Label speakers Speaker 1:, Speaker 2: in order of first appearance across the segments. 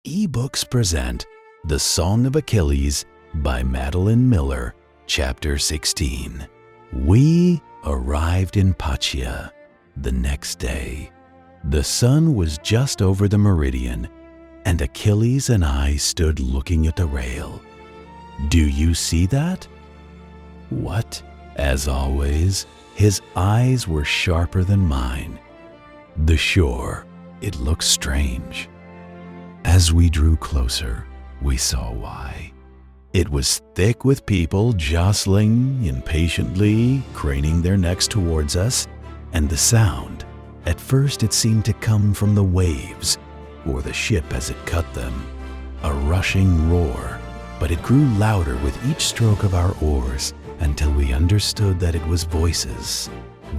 Speaker 1: eBooks present The Song of Achilles by Madeline Miller, Chapter 16. We arrived in Patia the next day. The sun was just over the meridian, and Achilles and I stood looking at the rail. Do you see that? What? As always, his eyes were sharper than mine. The shore, it looked strange. As we drew closer, we saw why. It was thick with people jostling impatiently, craning their necks towards us, and the sound, at first it seemed to come from the waves, or the ship as it cut them, a rushing roar, but it grew louder with each stroke of our oars until we understood that it was voices.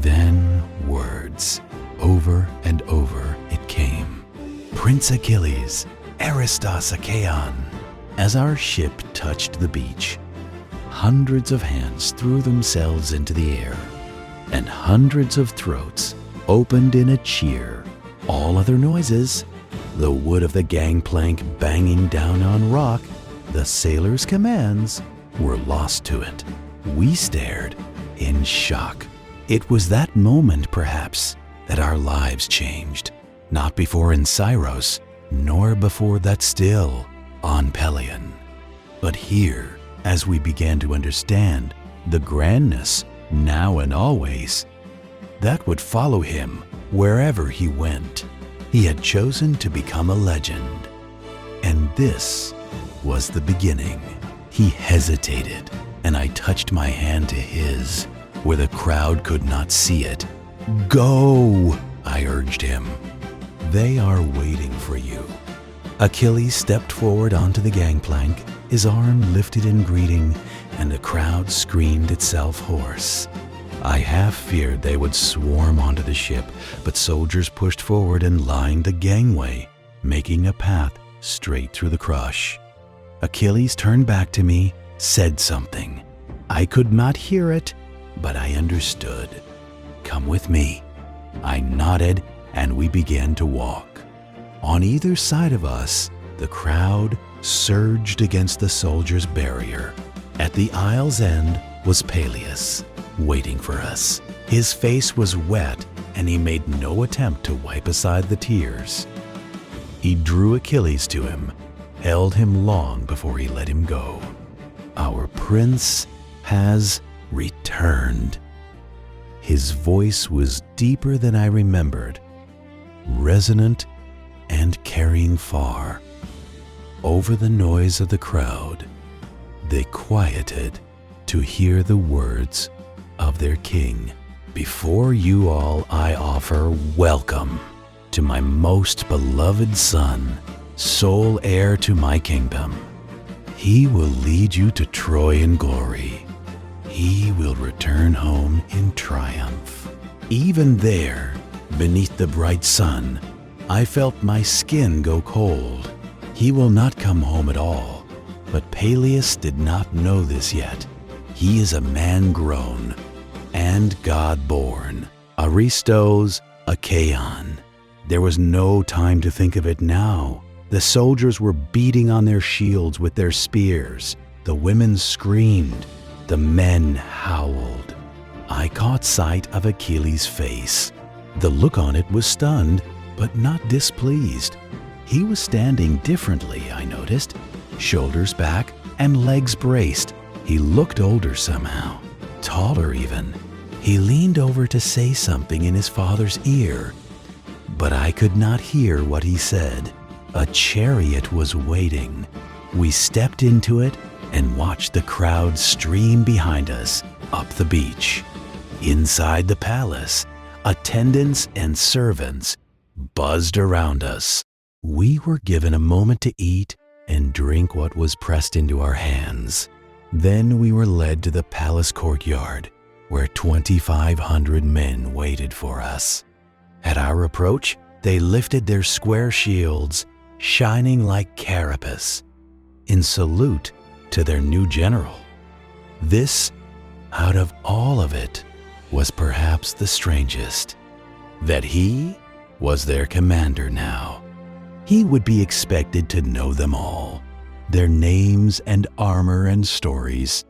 Speaker 1: Then words. Over and over it came. Prince Achilles, Aristos Achaeon. As our ship touched the beach, hundreds of hands threw themselves into the air, and hundreds of throats opened in a cheer. All other noises, the wood of the gangplank banging down on rock, the sailors' commands, were lost to it. We stared in shock. It was that moment, perhaps, that our lives changed. Not before in Syros, nor before that still on Pelion. But here, as we began to understand the grandness, now and always, that would follow him wherever he went. He had chosen to become a legend. And this was the beginning. He hesitated, and I touched my hand to his, where the crowd could not see it. Go, I urged him. They are waiting for you. Achilles stepped forward onto the gangplank, his arm lifted in greeting, and the crowd screamed itself hoarse. I half feared they would swarm onto the ship, but soldiers pushed forward and lined the gangway, making a path straight through the crush. Achilles turned back to me, said something. I could not hear it, but I understood. Come with me. I nodded, and we began to walk. On either side of us, the crowd surged against the soldiers' barrier. At the aisle's end was Peleus, waiting for us. His face was wet, and he made no attempt to wipe aside the tears. He drew Achilles to him, held him long before he let him go. Our prince has returned. His voice was deeper than I remembered, resonant and carrying far. Over the noise of the crowd, they quieted to hear the words of their king. Before you all, I offer welcome to my most beloved son, sole heir to my kingdom. He will lead you to Troy in glory. He will return home in triumph. Even there, beneath the bright sun, I felt my skin go cold. He will not come home at all, but Peleus did not know this yet. He is a man grown and God-born, Aristos Achaeon. There was no time to think of it now. The soldiers were beating on their shields with their spears. The women screamed. The men howled. I caught sight of Achilles' face. The look on it was stunned, but not displeased. He was standing differently, I noticed, shoulders back and legs braced. He looked older somehow, taller even. He leaned over to say something in his father's ear, but I could not hear what he said. A chariot was waiting. We stepped into it and watched the crowd stream behind us up the beach. Inside the palace, attendants and servants buzzed around us. We were given a moment to eat and drink what was pressed into our hands. Then we were led to the palace courtyard, where 2,500 men waited for us. At our approach, they lifted their square shields, shining like carapace, in salute to their new general. This, out of all of it, was perhaps the strangest, that he was their commander now. he would be expected to know them all, their names and armor and stories.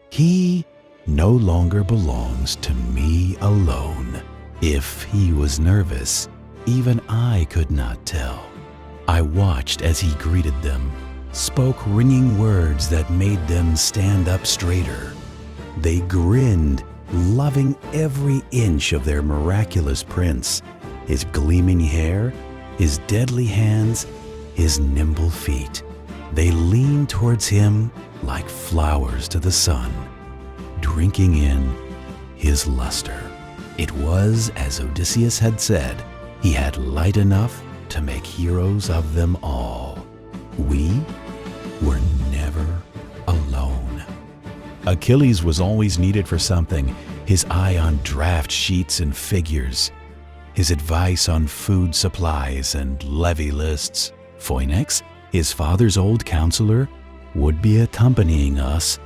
Speaker 1: He no longer belongs to me alone. If he was nervous, even I could not tell. I watched as he greeted them, spoke ringing words that made them stand up straighter. They grinned, loving every inch of their miraculous prince, his gleaming hair, his deadly hands, his nimble feet. They leaned towards him like flowers to the sun, drinking in his luster. It was as Odysseus had said, he had light enough to make heroes of them all. We were never alone. Achilles was always needed for something, his eye on draft sheets and figures, his advice on food supplies and levy lists. Phoenix, his father's old counselor, would be accompanying us,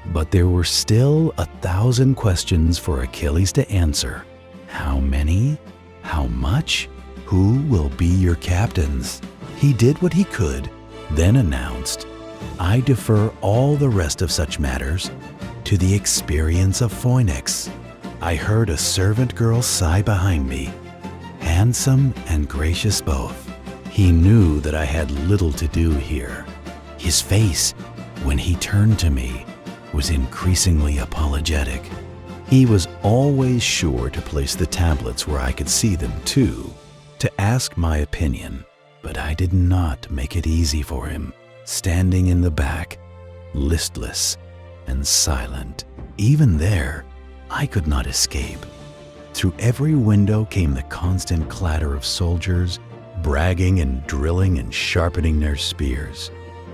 Speaker 1: but there were still 1,000 questions for Achilles to answer. How many? How much? Who will be your captains? He did what he could, then announced, I defer all the rest of such matters to the experience of Phoenix. I heard a servant girl sigh behind me, handsome and gracious both. He knew that I had little to do here. His face, when he turned to me, was increasingly apologetic. He was always sure to place the tablets where I could see them too, to ask my opinion, but I did not make it easy for him, standing in the back, listless and silent. Even there, I could not escape. Through every window came the constant clatter of soldiers, bragging and drilling and sharpening their spears.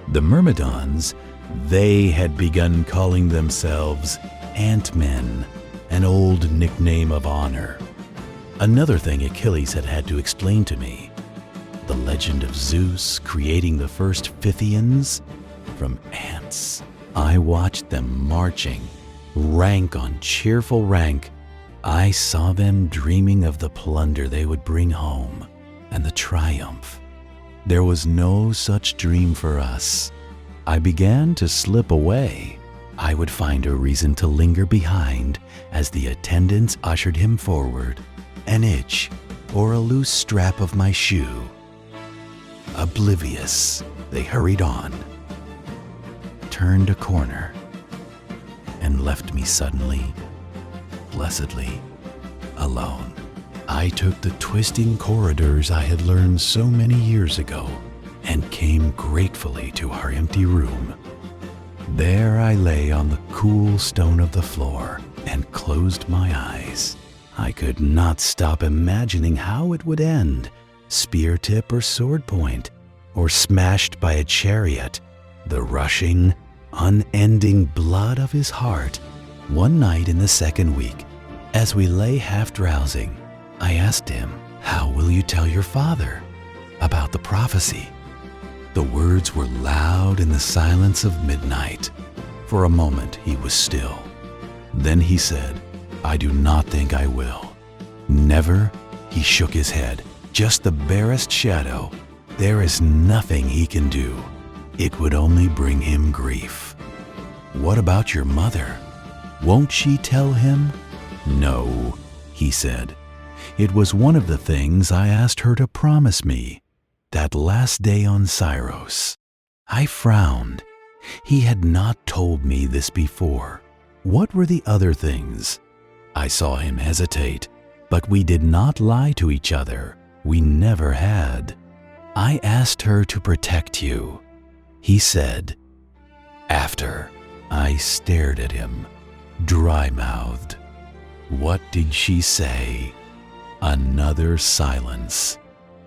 Speaker 1: The Myrmidons, they had begun calling themselves Ant-Men, an old nickname of honor. Another thing Achilles had had to explain to me, the legend of Zeus creating the first Pythians from ants. I watched them marching, rank on cheerful rank. I saw them dreaming of the plunder they would bring home and the triumph. There was no such dream for us. I began to slip away. I would find a reason to linger behind as the attendants ushered him forward, an itch or a loose strap of my shoe. Oblivious, they hurried on, turned a corner, and left me suddenly, blessedly, alone. I took the twisting corridors I had learned so many years ago and came gratefully to our empty room. There I lay on the cool stone of the floor and closed my eyes. I could not stop imagining how it would end, spear tip or sword point, or smashed by a chariot, the rushing, unending blood of his heart. One night in the second week, as we lay half drowsing, I asked him, how will you tell your father about the prophecy? The words were loud in the silence of midnight. For a moment he was still. Then he said, I do not think I will. Never? He shook his head. Just the barest shadow. There is nothing he can do. It would only bring him grief. What about your mother? Won't she tell him? No, he said. It was one of the things I asked her to promise me, that last day on Syros. I frowned. He had not told me this before. What were the other things? I saw him hesitate, but we did not lie to each other. We never had. I asked her to protect you. He said, after. I stared at him, dry-mouthed. What did she say? Another silence.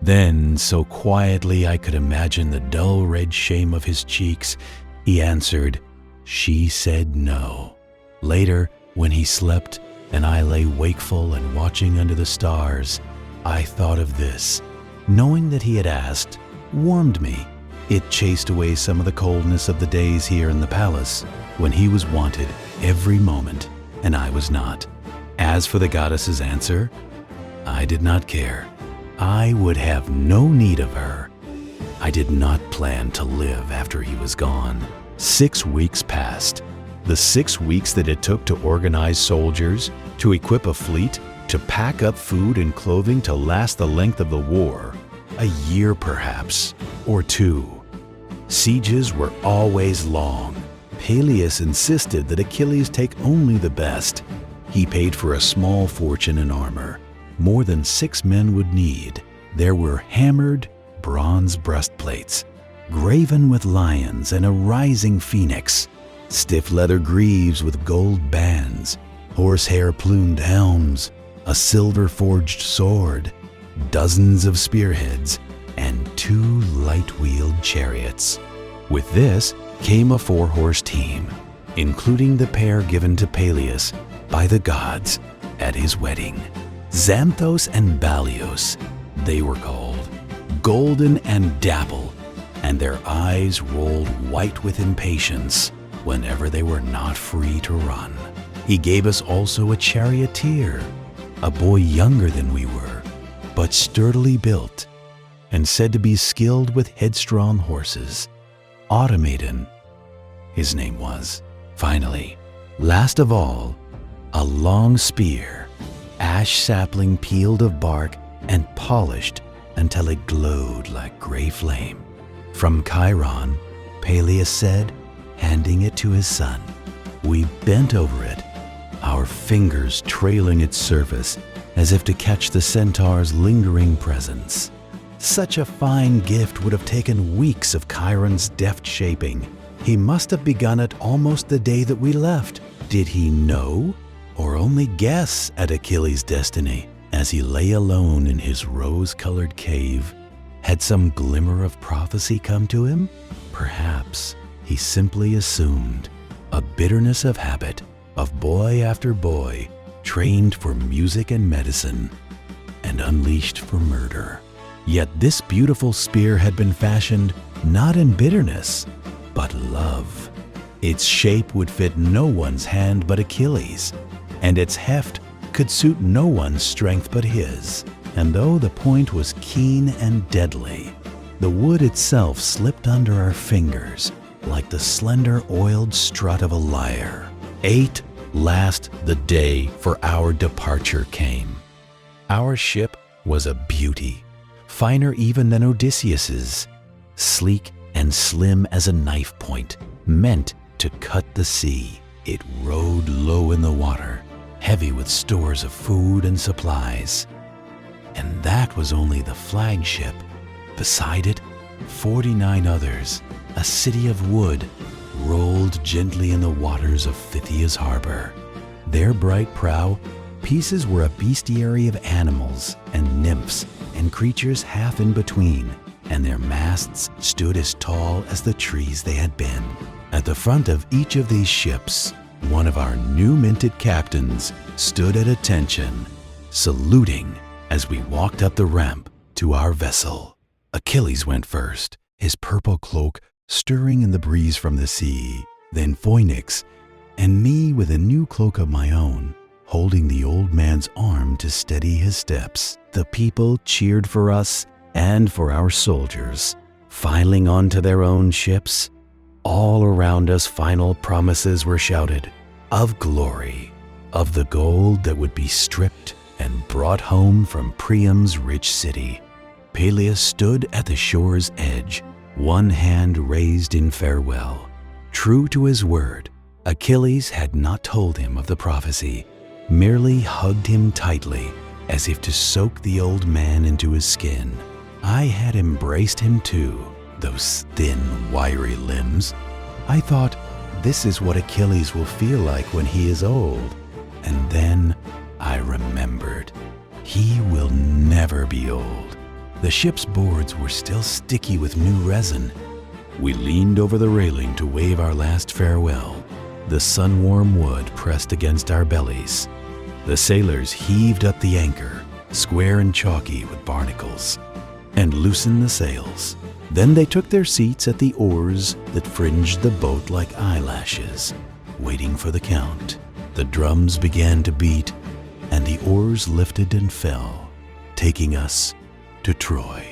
Speaker 1: Then, so quietly I could imagine the dull red shame of his cheeks, he answered, she said no. Later, when he slept and I lay wakeful and watching under the stars, I thought of this. Knowing that he had asked warmed me. It chased away some of the coldness of the days here in the palace, when he was wanted every moment and I was not. As for the goddess's answer, I did not care. I would have no need of her. I did not plan to live after he was gone. 6 weeks passed. The 6 weeks that it took to organize soldiers, to equip a fleet, to pack up food and clothing to last the length of the war. A year perhaps, or 2. Sieges were always long. Peleus insisted that Achilles take only the best. He paid for a small fortune in armor, more than 6 men would need. There were hammered bronze breastplates, graven with lions and a rising phoenix, stiff leather greaves with gold bands, horsehair plumed helms, a silver-forged sword, dozens of spearheads, and 2 light-wheeled chariots. With this came a 4-horse team, including the pair given to Peleus by the gods at his wedding. Xanthos and Balios, they were called, golden and dapple, and their eyes rolled white with impatience whenever they were not free to run. He gave us also a charioteer, a boy younger than we were, but sturdily built, and said to be skilled with headstrong horses. Automaton, his name was. Finally, last of all, a long spear, ash sapling peeled of bark and polished until it glowed like gray flame. From Chiron, Peleus said, handing it to his son. We bent over it, our fingers trailing its surface as if to catch the centaur's lingering presence. Such a fine gift would have taken weeks of Chiron's deft shaping. He must have begun it almost the day that we left. Did he know or only guess at Achilles' destiny as he lay alone in his rose-colored cave? Had some glimmer of prophecy come to him? Perhaps he simply assumed, a bitterness of habit, of boy after boy, trained for music and medicine, and unleashed for murder. Yet this beautiful spear had been fashioned not in bitterness, but love. Its shape would fit no one's hand but Achilles, and its heft could suit no one's strength but his. And though the point was keen and deadly, the wood itself slipped under our fingers like the slender oiled strut of a lyre. 8 last the day for our departure came. Our ship was a beauty, finer even than Odysseus's, sleek and slim as a knife point, meant to cut the sea. It rode low in the water, heavy with stores of food and supplies. And that was only the flagship. Beside it, 49 others, a city of wood, rolled gently in the waters of Phthyia's harbor. Their bright prow pieces were a bestiary of animals and nymphs and creatures half in between, and their masts stood as tall as the trees they had been. At the front of each of these ships, one of our new-minted captains stood at attention, saluting as we walked up the ramp to our vessel. Achilles went first, his purple cloak stirring in the breeze from the sea, then Phoenix, and me with a new cloak of my own, holding the old man's arm to steady his steps. The people cheered for us and for our soldiers, filing onto their own ships. All around us final promises were shouted, of glory, of the gold that would be stripped and brought home from Priam's rich city. Peleus stood at the shore's edge, one hand raised in farewell. True to his word, Achilles had not told him of the prophecy, merely hugged him tightly as if to soak the old man into his skin. I had embraced him too, those thin, wiry limbs. I thought, this is what Achilles will feel like when he is old. And then I remembered, he will never be old. The ship's boards were still sticky with new resin. We leaned over the railing to wave our last farewell. The sun-warm wood pressed against our bellies. The sailors heaved up the anchor, square and chalky with barnacles, and loosened the sails. Then they took their seats at the oars that fringed the boat like eyelashes, waiting for the count. The drums began to beat, and the oars lifted and fell, taking us to Troy.